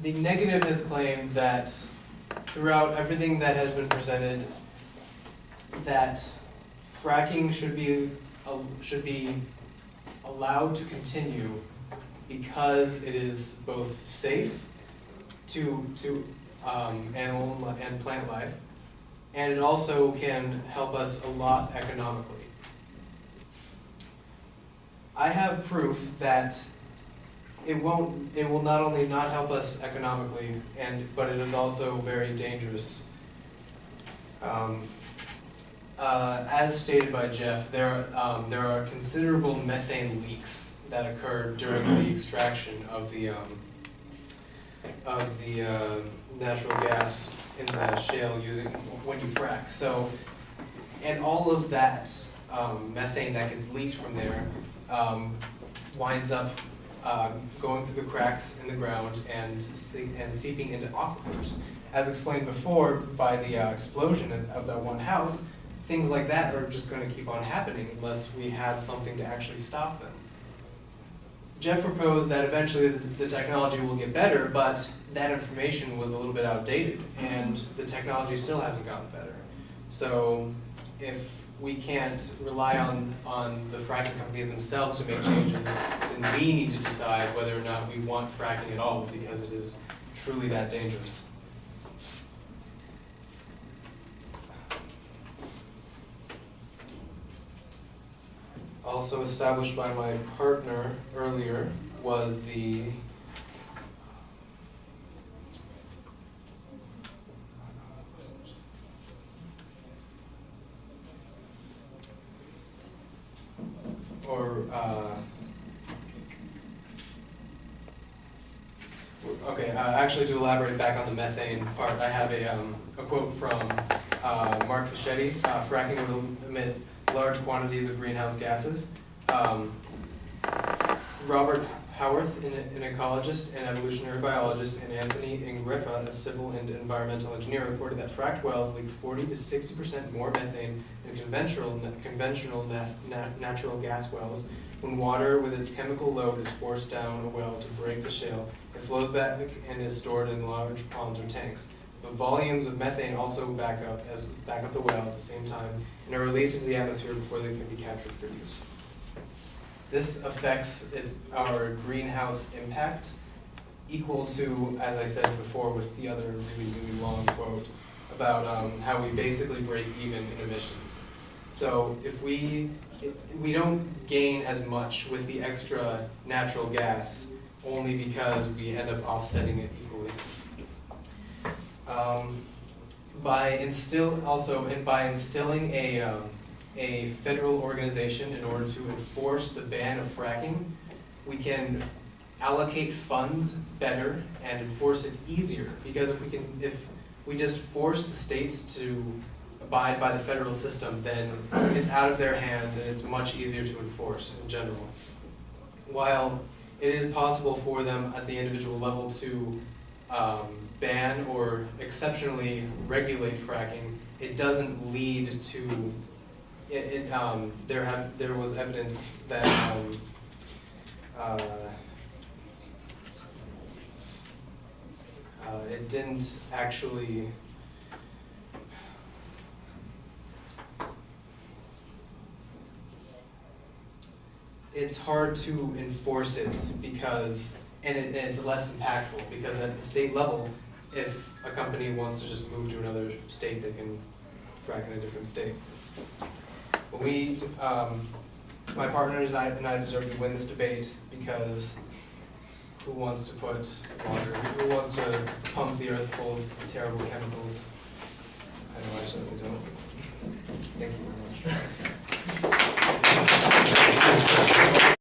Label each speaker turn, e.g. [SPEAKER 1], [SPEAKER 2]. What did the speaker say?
[SPEAKER 1] the negative has claimed that throughout everything that has been presented, that fracking should be allowed to continue because it is both safe to animal and plant life, and it also can help us a lot economically. I have proof that it will not only not help us economically, but it is also very dangerous. As stated by Jeff, there are considerable methane leaks that occur during the extraction of the natural gas in the shale when you frack. So, and all of that methane that gets leaked from there winds up going through the cracks in the ground and seeping into aquifers. As explained before by the explosion of that one house, things like that are just going to keep on happening unless we have something to actually stop them. Jeff proposed that eventually the technology will get better, but that information was a little bit outdated, and the technology still hasn't gotten better. So if we can't rely on the fracking companies themselves to make changes, then we need to decide whether or not we want fracking at all, because it is truly that dangerous. Also established by my partner earlier was the actually, to elaborate back on the methane part, I have a quote from Mark Fischetti. Fracking will emit large quantities of greenhouse gases. Robert Howarth, an ecologist and evolutionary biologist, and Anthony Ingrifa, a civil and environmental engineer, reported that fracked wells leak 40 to 60% more methane than conventional natural gas wells. When water with its chemical load is forced down a well to break the shale, it flows back and is stored in large ponds or tanks. But volumes of methane also back up the well at the same time and are released into the atmosphere before they can be captured for use. This affects our greenhouse impact, equal to, as I said before with the other really, really long quote, about how we basically break even in emissions. So if we don't gain as much with the extra natural gas, only because we end up offsetting it equally. By instilling a federal organization in order to enforce the ban of fracking, we can allocate funds better and enforce it easier. Because if we just force the states to abide by the federal system, then it's out of their hands and it's much easier to enforce in general. While it is possible for them at the individual level to ban or exceptionally regulate fracking, it doesn't lead to there was evidence that it didn't actually it's hard to enforce it because it's less impactful, because at the state level, if a company wants to just move to another state, they can frack in a different state. But my partner and I deserve to win this debate, because who wants to who wants to pump the earth full of terrible chemicals? I know I certainly don't. Thank you very much.